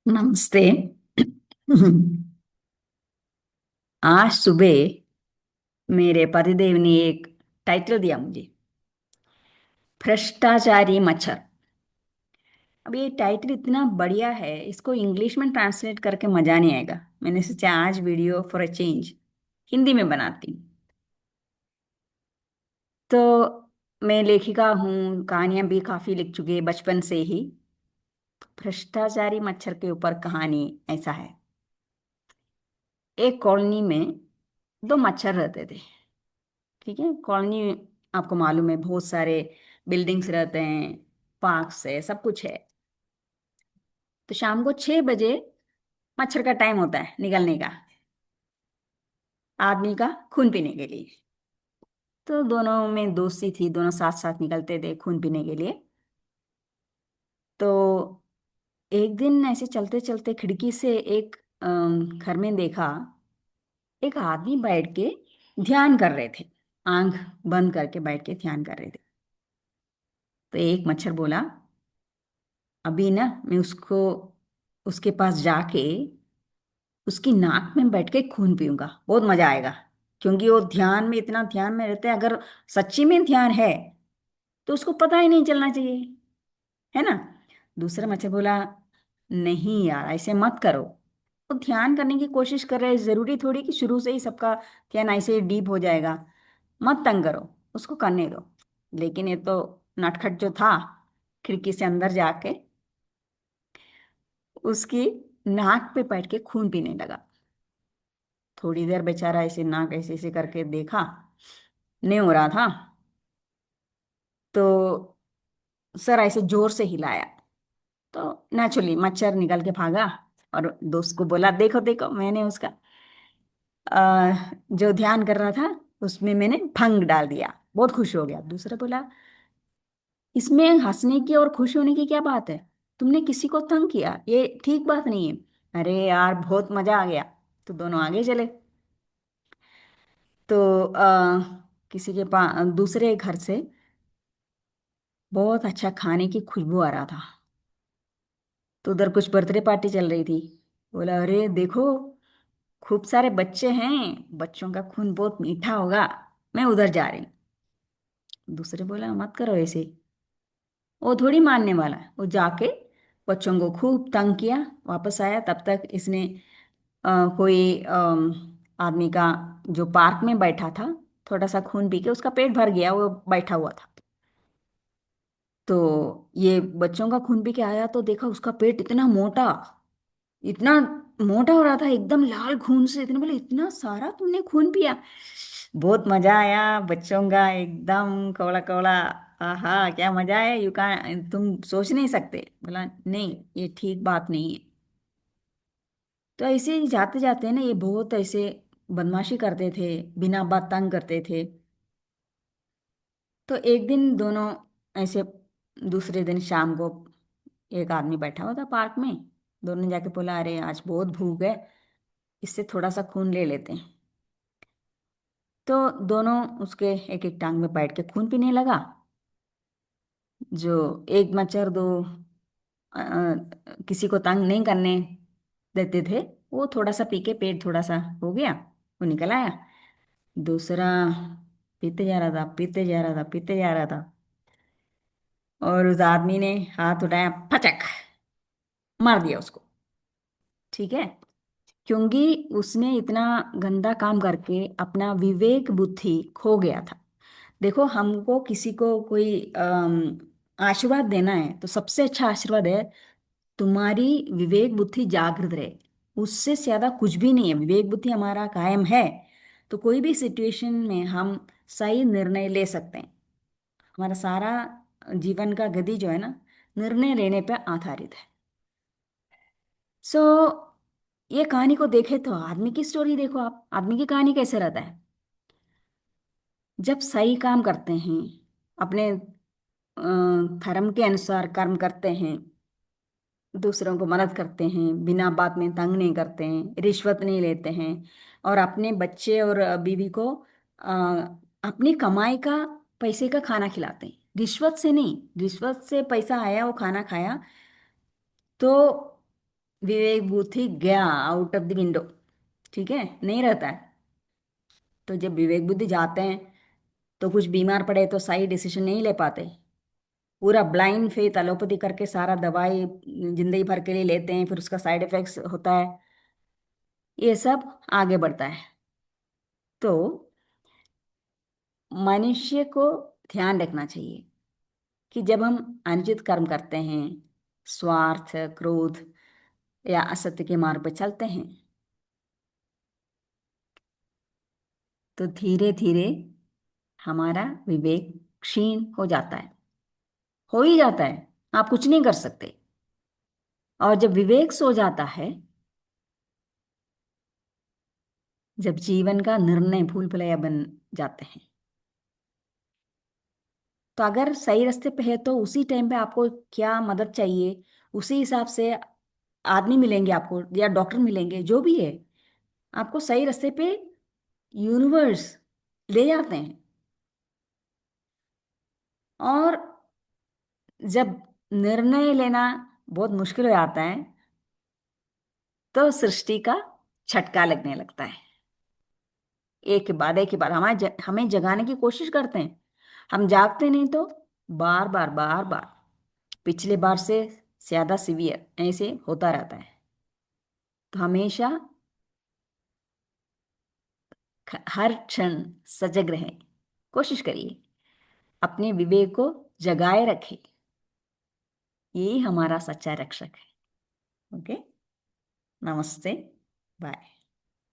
नमस्ते। आज सुबह मेरे पतिदेव ने एक टाइटल दिया मुझे, भ्रष्टाचारी मच्छर। अब ये टाइटल इतना बढ़िया है, इसको इंग्लिश में ट्रांसलेट करके मजा नहीं आएगा। मैंने सोचा आज video for a change Hindi में बनाती हूँ। तो मैं लेखिका हूँ, कहानियां भी काफी लिख चुकी है बचपन से ही। भ्रष्टाचारी मच्छर के ऊपर कहानी ऐसा है। एक कॉलोनी में दो मच्छर रहते थे। ठीक है, कॉलोनी आपको मालूम है, बहुत सारे बिल्डिंग्स रहते हैं, पार्क्स है, सब कुछ है। तो शाम को 6 बजे मच्छर का टाइम होता है निकलने का, आदमी का खून पीने के लिए। तो दोनों में दोस्ती थी, दोनों साथ साथ निकलते थे खून पीने के लिए। तो एक दिन ऐसे चलते चलते खिड़की से एक घर में देखा, एक आदमी बैठ के ध्यान कर रहे थे। आंख बंद करके बैठ के ध्यान कर रहे थे। तो एक मच्छर बोला, अभी ना मैं उसको उसके पास जाके उसकी नाक में बैठ के खून पीऊंगा, बहुत मजा आएगा। क्योंकि वो ध्यान में, इतना ध्यान में रहते हैं, अगर सच्ची में ध्यान है तो उसको पता ही नहीं चलना चाहिए, है ना। दूसरा मच्छर बोला, नहीं यार ऐसे मत करो। वो ध्यान करने की कोशिश कर रहे हैं, जरूरी थोड़ी कि शुरू से ही सबका ध्यान ऐसे ही डीप हो जाएगा। मत तंग करो, उसको करने दो। लेकिन ये तो नटखट जो था, खिड़की से अंदर जाके उसकी नाक पे बैठ के खून पीने लगा। थोड़ी देर बेचारा ऐसे नाक ऐसे ऐसे करके देखा, नहीं हो रहा था। तो सर ऐसे जोर से हिलाया, तो नेचुरली मच्छर निकल के भागा। और दोस्त को बोला, देखो देखो मैंने उसका जो ध्यान कर रहा था उसमें मैंने भंग डाल दिया। बहुत खुश हो गया। दूसरा बोला, इसमें हंसने की और खुश होने की क्या बात है? तुमने किसी को तंग किया, ये ठीक बात नहीं है। अरे यार बहुत मजा आ गया। तो दोनों आगे चले। तो किसी के पास दूसरे घर से बहुत अच्छा खाने की खुशबू आ रहा था। तो उधर कुछ बर्थडे पार्टी चल रही थी। बोला, अरे देखो खूब सारे बच्चे हैं, बच्चों का खून बहुत मीठा होगा, मैं उधर जा रही हूँ। दूसरे बोला, मत करो ऐसे, वो थोड़ी मानने वाला है। वो जाके बच्चों को खूब तंग किया। वापस आया, तब तक इसने कोई आदमी का, जो पार्क में बैठा था, थोड़ा सा खून पी के उसका पेट भर गया, वो बैठा हुआ था। तो ये बच्चों का खून पी के आया तो देखा उसका पेट इतना मोटा, इतना मोटा हो रहा था, एकदम लाल खून से। इतने बोले, इतना सारा तुमने खून पिया? बहुत मजा आया बच्चों का, एकदम कौड़ा कौड़ा। आहा क्या मजा है, यू का तुम सोच नहीं सकते। बोला, नहीं ये ठीक बात नहीं है। तो ऐसे ही जाते जाते ना, ये बहुत ऐसे बदमाशी करते थे, बिना बात तंग करते थे। तो एक दिन दोनों ऐसे, दूसरे दिन शाम को एक आदमी बैठा हुआ था पार्क में। दोनों ने जाके बोला, अरे आज बहुत भूख है, इससे थोड़ा सा खून ले लेते हैं। तो दोनों उसके एक एक टांग में बैठ के खून पीने लगा। जो एक मच्छर दो किसी को तंग नहीं करने देते थे, वो थोड़ा सा पी के पेट थोड़ा सा हो गया, वो निकल आया। दूसरा पीते जा रहा था, पीते जा रहा था, पीते जा रहा था। और उस आदमी ने हाथ उठाया, फचक मार दिया उसको। ठीक है, क्योंकि उसने इतना गंदा काम करके अपना विवेक बुद्धि खो गया था। देखो, हमको किसी को कोई आशीर्वाद देना है तो सबसे अच्छा आशीर्वाद है, तुम्हारी विवेक बुद्धि जागृत रहे। उससे ज्यादा कुछ भी नहीं है। विवेक बुद्धि हमारा कायम है तो कोई भी सिचुएशन में हम सही निर्णय ले सकते हैं। हमारा सारा जीवन का गति जो है ना, निर्णय लेने पर आधारित है। सो ये कहानी को देखे तो आदमी की स्टोरी देखो, आप आदमी की कहानी कैसे रहता है। जब सही काम करते हैं, अपने धर्म के अनुसार कर्म करते हैं, दूसरों को मदद करते हैं, बिना बात में तंग नहीं करते हैं, रिश्वत नहीं लेते हैं, और अपने बच्चे और बीवी को अ, अपनी कमाई का, पैसे का खाना खिलाते हैं, रिश्वत से नहीं। रिश्वत से पैसा आया, वो खाना खाया, तो विवेक बुद्धि गया आउट ऑफ द विंडो, ठीक है, नहीं रहता है। तो जब विवेक बुद्धि जाते हैं तो कुछ बीमार पड़े तो सही डिसीजन नहीं ले पाते, पूरा ब्लाइंड फेथ एलोपैथी करके सारा दवाई जिंदगी भर के लिए लेते हैं, फिर उसका साइड इफेक्ट्स होता है, ये सब आगे बढ़ता है। तो मनुष्य को ध्यान रखना चाहिए कि जब हम अनुचित कर्म करते हैं, स्वार्थ, क्रोध या असत्य के मार्ग पर चलते हैं, तो धीरे धीरे हमारा विवेक क्षीण हो जाता है, हो ही जाता है, आप कुछ नहीं कर सकते। और जब विवेक सो जाता है, जब जीवन का निर्णय भूल भुलैया बन जाते हैं, तो अगर सही रास्ते पे है तो उसी टाइम पे आपको क्या मदद चाहिए, उसी हिसाब से आदमी मिलेंगे आपको या डॉक्टर मिलेंगे, जो भी है, आपको सही रास्ते पे यूनिवर्स ले जाते हैं। और जब निर्णय लेना बहुत मुश्किल हो जाता है, तो सृष्टि का झटका लगने लगता है, एक के बाद एक के बाद हमें जगाने की कोशिश करते हैं, हम जागते नहीं तो बार बार बार बार पिछले बार से ज्यादा सीवियर ऐसे होता रहता है। तो हमेशा हर क्षण सजग रहें, कोशिश करिए, अपने विवेक को जगाए रखें, यही हमारा सच्चा रक्षक है। ओके, नमस्ते, बाय।